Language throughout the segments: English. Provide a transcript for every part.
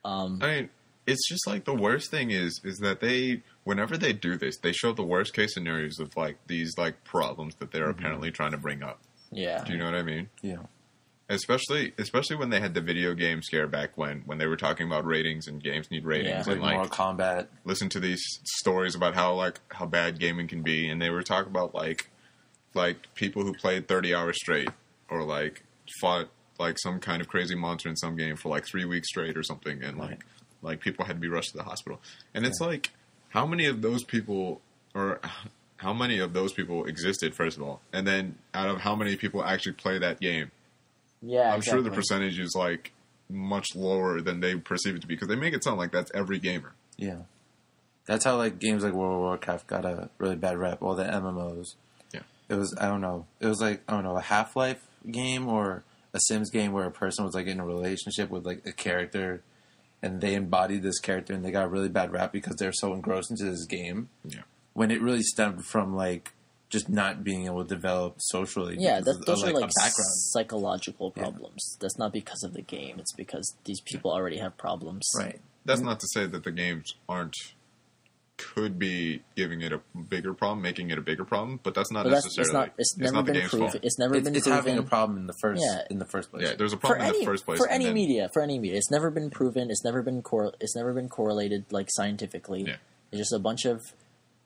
I mean, it's just like the worst thing is that whenever they do this, they show the worst case scenarios of like these like problems that they're apparently trying to bring up. Yeah. Do you know what I mean? Yeah. Especially when they had the video game scare back when they were talking about ratings and games need ratings and like more combat. Listen to these stories about how bad gaming can be, and they were talking about like people who played 30 hours straight or like fought like some kind of crazy monster in some game for like 3 weeks straight or something, and like people had to be rushed to the hospital. And it's like, how many of those people existed, first of all, and then out of how many people actually play that game? Yeah, I'm sure the percentage is like much lower than they perceive it to be, because they make it sound like that's every gamer. Yeah, that's how like games like World of Warcraft got a really bad rep. All the MMOs. Yeah, it was a Half-Life game or a Sims game where a person was like in a relationship with like a character, and they embodied this character, and they got a really bad rap because they're so engrossed into this game. Yeah, when it really stemmed from like just not being able to develop socially. Yeah, those are like psychological problems. Yeah. That's not because of the game. It's because these people already have problems. Right. That's not to say that the games could be giving it a bigger problem, making it a bigger problem, but that's not necessarily. It's not the game's fault. It's never been proven. It's having a problem in the first place. Yeah, there's a problem in the first place. For any media, it's never been proven. It's never been correlated like scientifically. Yeah. It's just a bunch of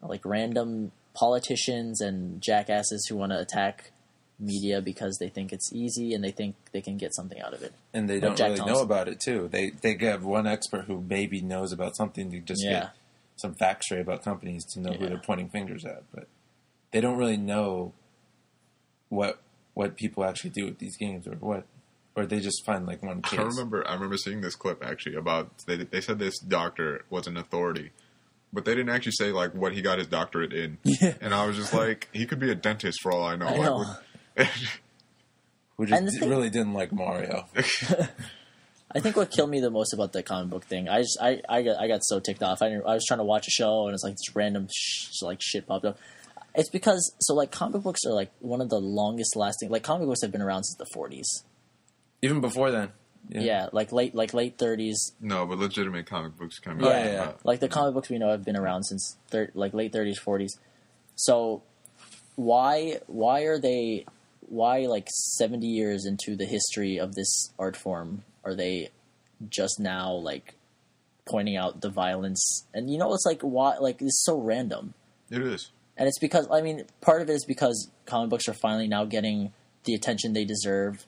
like random politicians and jackasses who want to attack media because they think it's easy and they think they can get something out of it. And they don't really know about it, too. They have one expert who maybe knows about something to just get some facts straight about companies to know who they're pointing fingers at. But they don't really know what people actually do with these games or they just find like one case. I remember seeing this clip actually about, they said this doctor was an authority, but they didn't actually say, like, what he got his doctorate in. Yeah. And I was just like, he could be a dentist for all I know. Who just really didn't like Mario. I think what killed me the most about the comic book thing, I got so ticked off. I was trying to watch a show, and it's like this random shit popped up. It's because, comic books are, like, one of the longest lasting... Like, comic books have been around since the 40s. Even before then. Yeah, late 30s. No, but legitimate comic books come out. Yeah. Like the comic books we know have been around since late 30s, 40s. So why like 70 years into the history of this art form are they just now like pointing out the violence? And it's like, why? Like, it's so random. It is. And it's because, I mean, part of it is because comic books are finally now getting the attention they deserve.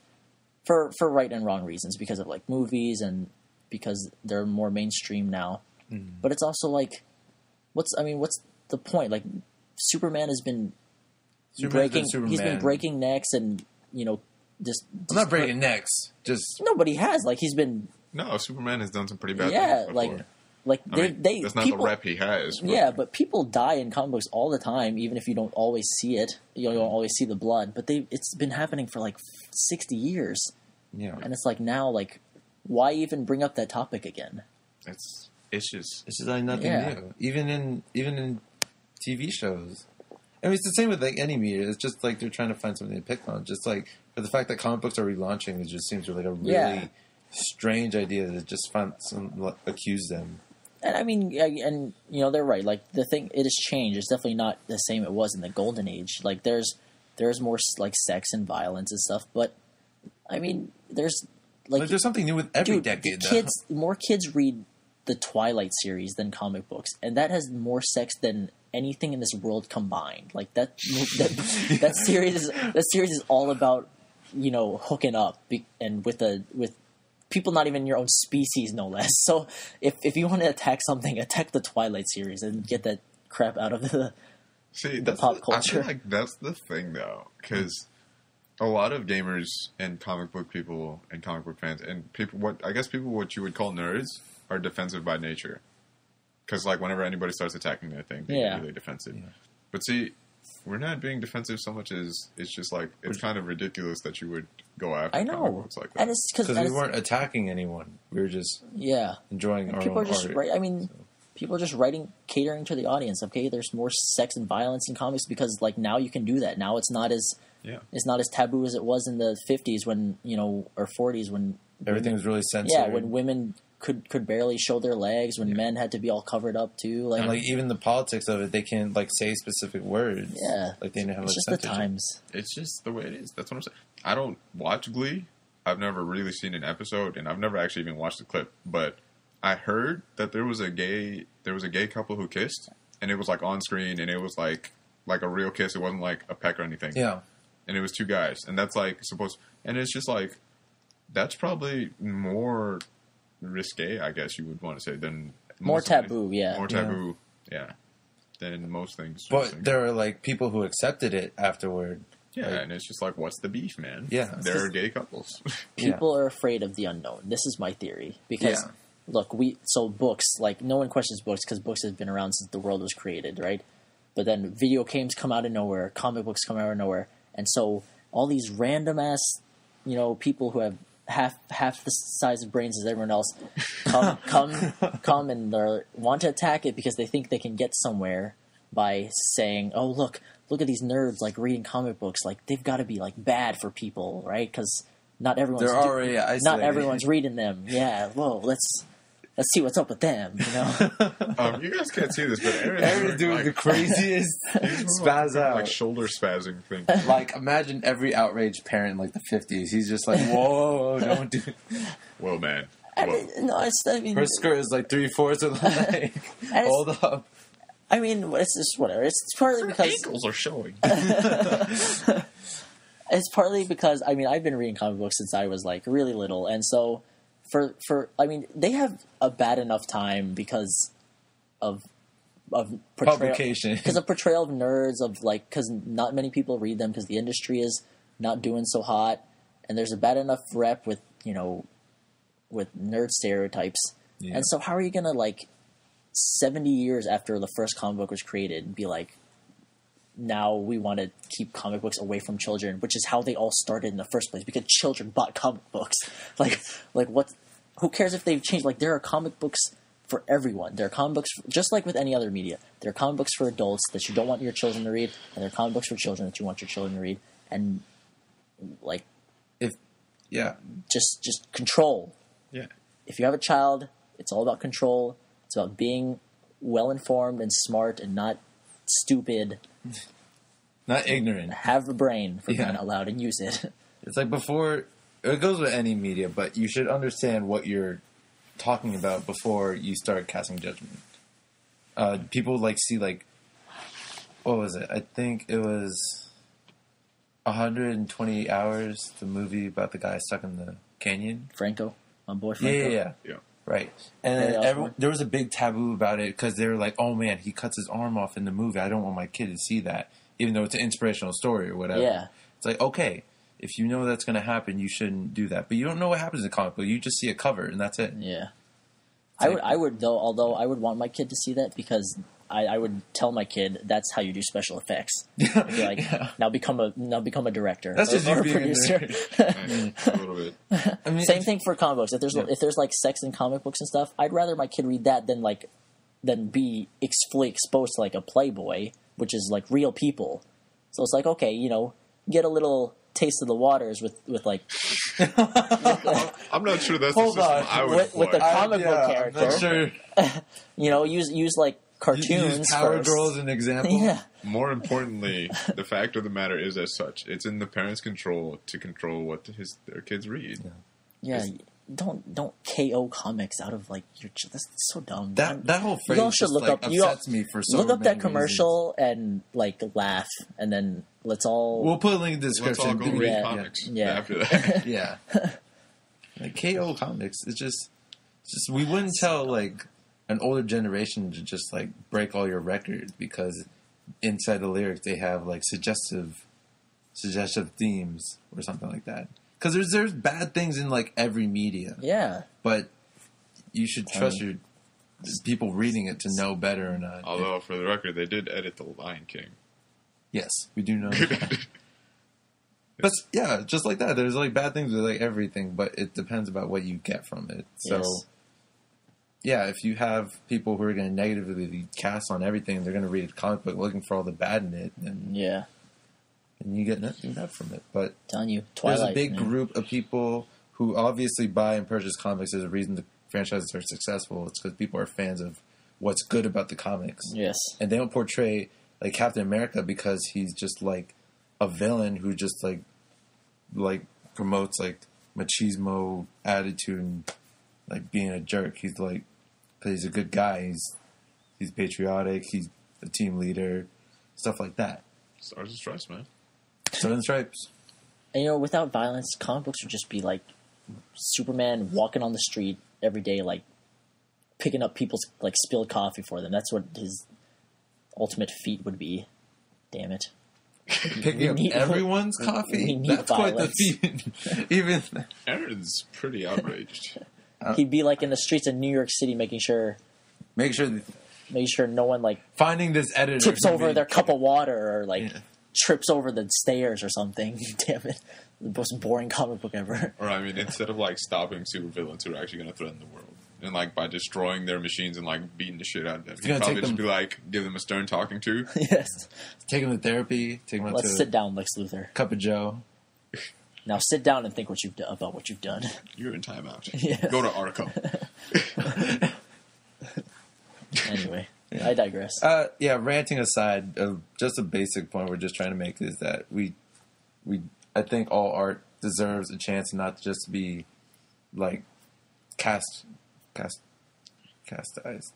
For right and wrong reasons, because of like movies and because they're more mainstream now. Mm. But it's also like, what's the point? Like, Superman has been breaking necks and just I'm not breaking necks. Just nobody has like he's been. No, Superman has done some pretty bad things before. That's not the rep he has. But. Yeah, but people die in comic books all the time, even if you don't always see it. You don't always see the blood, but it's been happening for like 60 years. Yeah, and it's like now, like, why even bring up that topic again? It's just like nothing new. Even in TV shows. I mean, it's the same with like any media. It's just like they're trying to find something to pick on. Just like for the fact that comic books are relaunching, it just seems like a really strange idea to just accuse them. And I mean, they're right. Like the thing, it has changed. It's definitely not the same it was in the golden age. Like there's more like sex and violence and stuff. But I mean, there's something new with every decade. More kids read the Twilight series than comic books, and that has more sex than anything in this world combined. Like that series is all about hooking up and with people not even your own species, no less. So if you want to attack something, attack the Twilight series and get that crap out of the pop culture. I feel like that's the thing, though, because a lot of gamers and comic book people and comic book fans and people what you would call nerds are defensive by nature. Because like whenever anybody starts attacking their thing, they get really defensive. Yeah. But see, we're not being defensive so much as it's just like it's kind of ridiculous that you would go after comic books like that. And it's because we weren't attacking anyone. We were just enjoying our own art. People are just catering to the audience. Okay, there's more sex and violence in comics because like now you can do that. Now it's not as taboo as it was in the 50s when or 40s when everything was really censored. Yeah, when women could barely show their legs when men had to be all covered up too. Like, and like even the politics of it, they can't like say specific words. Yeah, like they didn't have. It's like, just the times. It's just the way it is. That's what I'm saying. I don't watch Glee. I've never really seen an episode, and I've never actually even watched the clip. But I heard that there was a gay couple who kissed, and it was like on screen, and it was like a real kiss. It wasn't like a peck or anything. Yeah, and it was two guys, and that's like supposed. And it's just like that's probably more risque, I guess you would want to say, than more taboo. Yeah, more taboo. Yeah, than most things. But there are like people who accepted it afterward. Yeah, like, and it's just like, what's the beef, man? Yeah, there are gay couples. People are afraid of the unknown. This is my theory because look, books, like no one questions books because books have been around since the world was created, right? But then video games come out of nowhere, comic books come out of nowhere, and so all these random ass, people who have half the size of brains as everyone else come and they want to attack it because they think they can get somewhere by saying, "Oh, look at these nerds like reading comic books. Like they've got to be like bad for people, right? Because not everyone's not everyone's reading them. Yeah, whoa, let's see what's up with them. You guys can't see this, but Erin's doing the craziest spaz out, like shoulder spazzing thing. Like imagine every outraged parent in like the 50s. He's just like, whoa, don't do. Whoa, man. Her skirt is like 3/4 of the leg. Hold up. I mean, it's just whatever. It's partly because ankles are showing. It's partly because I've been reading comic books since I was like really little, and so they have a bad enough time because of publication, because of portrayal of nerds, because not many people read them because the industry is not doing so hot, and there's a bad enough rep with nerd stereotypes, and so how are you gonna 70 years after the first comic book was created be like, now we want to keep comic books away from children, which is how they all started in the first place, because children bought comic books. What? Who cares if they've changed? There are comic books for everyone. There are comic books, just like with any other media. There are comic books for adults that you don't want your children to read, and there are comic books for children that you want your children to read. And just control. Yeah. If you have a child, it's all about control. It's about being well-informed and smart and not stupid. Not ignorant. Have a brain, for crying out loud, and use it. It's like before, it goes with any media, but you should understand what you're talking about before you start casting judgment. People see what was it? I think it was 120 Hours, the movie about the guy stuck in the canyon. Franco, my boy Franco. Yeah. Right. And there was a big taboo about it because they were like, oh man, he cuts his arm off in the movie. I don't want my kid to see that, even though it's an inspirational story or whatever. Yeah. It's like, okay, if you know that's going to happen, you shouldn't do that. But you don't know what happens in the comic book. You just see a cover and that's it. Yeah. I would although I would want my kid to see that because I would tell my kid that's how you do special effects. I'd be like, now become a director. That's just or you being producer. A little bit. Same thing for comic books. If there's sex in comic books and stuff, I'd rather my kid read that than be fully exposed to a Playboy, which is real people. So it's okay, get a little taste of the waters with I'm not sure that's the system I would with a comic book character. I'm not sure. Use cartoons. Use Power Girl as an example. Yeah. More importantly, the fact of the matter is as such. It's in the parents' control to control what their kids read. Yeah. Don't KO comics out of your. That's so dumb. That whole phrase upsets me for so look up that many commercial and laugh, and then let's all. We'll put a link in the description. Let's all go read comics after that. Yeah. KO comics. It's just we wouldn't tell an older generation to just break all your records because inside the lyrics they have suggestive themes or something like that. Because there's bad things in every media. Yeah. But you should trust your people reading it to know better or not. Although for the record, they did edit The Lion King. Yes, we do know that. But yeah, just like that. There's bad things with everything, but it depends about what you get from it. So yeah, if you have people who are going to negatively cast on everything, they're going to read a comic book looking for all the bad in it, then and you get nothing bad from it. But telling you, Twilight, there's a big group of people who obviously buy and purchase comics as a reason to franchises are successful, it's because people are fans of what's good about the comics. Yes. And they don't portray like Captain America because he's just like a villain who just like promotes like machismo attitude and like being a jerk. He's like, because he's a good guy. He's patriotic. He's a team leader, stuff like that. Stars and Stripes, man. Stars and Stripes. And without violence, comic books would just be like Superman walking on the street every day, like picking up people's like spilled coffee for them. That's what his ultimate feat would be. Damn it. Picking up everyone's coffee? That's violence. quite the feat. Even Erin's pretty outraged. He'd be like in the streets of New York City making sure no one like finding this editor tips over their cup of water or like trips over the stairs or something. Damn it. The most boring comic book ever. Or, I mean, instead of, like, stopping supervillains who are actually going to threaten the world, and, like, by destroying their machines and, like, beating the shit out of them, he'd probably just be like, give them a stern talking to. Yes. Take them to therapy. Take them Let's sit down, Lex Luthor. Cup of Joe. Now sit down and think about what you've done. You're in timeout. Yeah. Go to Arco. Anyway, I digress. Ranting aside, just a basic point we're just trying to make is that I think all art deserves a chance not just to be like chastised.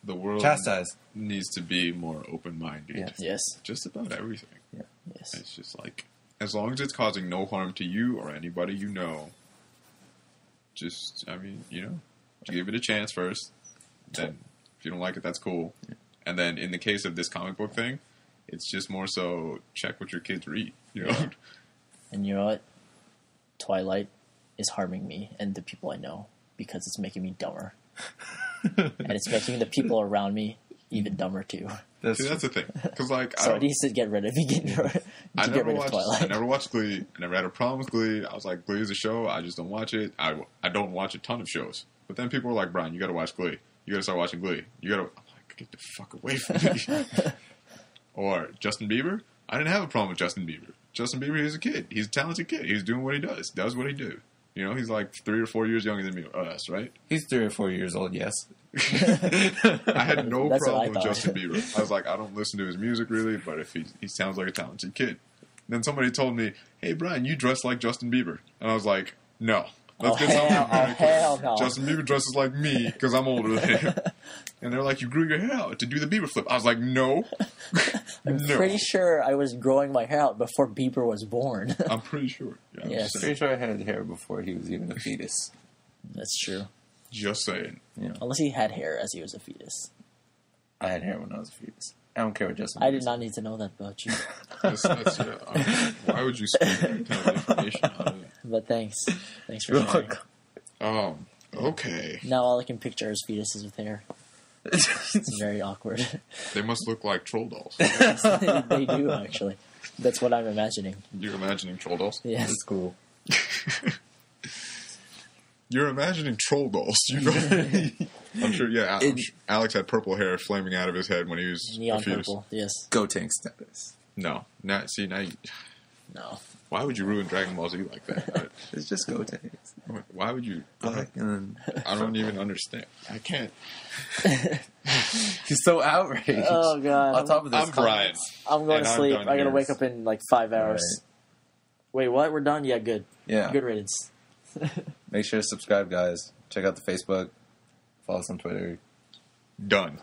The world chastised needs to be more open-minded. Yeah. Yes. Just about everything. Yeah. Yes. It's just like, as long as it's causing no harm to you or anybody you know, just, I mean, give it a chance first. Then, if you don't like it, that's cool. Yeah. And then, in the case of this comic book thing, it's just more so check what your kids read, Yeah. And you know what? Twilight is harming me and the people I know because it's making me dumber. And it's making the people around me even dumber too. That's the thing. Because, like, so it needs to get rid of Twilight. I never watched Glee. I never had a problem with Glee. I was like, Glee is a show. I just don't watch it. I don't watch a ton of shows. But then people were like, Brian, you got to watch Glee. You got to start watching Glee. I'm like, get the fuck away from me. Or Justin Bieber. I didn't have a problem with Justin Bieber. Justin Bieber, he's a kid. He's a talented kid. He's doing what he does what he do. He's like 3 or 4 years younger than me, us, right? He's 3 or 4 years old, yes. I had no problem with Justin Bieber. I was like, I don't listen to his music really, but if he sounds like a talented kid. Then somebody told me, hey, Brian, you dress like Justin Bieber. And I was like, no. Let's get something hell no. Justin Bieber dresses like me because I'm older than him. And they're like, you grew your hair out to do the Bieber flip. I was like, no. I'm pretty sure I was growing my hair out before Bieber was born. I'm pretty sure. Yeah, yes. I'm pretty sure I had hair before he was even a fetus. That's true. Just saying. Yeah. Unless he had hair as he was a fetus. I had hair when I was a fetus. I don't care what Justin. I did not need to know that about you. Why would you speak that kind of information out of it? But thanks for sharing. Okay. Now all I can picture is fetuses with hair. It's very awkward. They must look like troll dolls. They do, actually. That's what I'm imagining. You're imagining troll dolls? Yes. That's cool. You're imagining troll dolls. I'm sure, Alex had purple hair flaming out of his head when he was neon a fetus. purple, yes. Gotenks status. No. Now you... No. Why would you ruin Dragon Ball Z like that? It's just Gotenks. Why would you... Black and I don't even understand. I can't. He's so outraged. Oh, God. On top of this, I'm Brian. I'm going to sleep. I got to wake up in like 5 hours. Right. Wait, what? We're done? Yeah, good. Yeah. Good riddance. Make sure to subscribe, guys. Check out the Facebook. Follow us on Twitter. Done.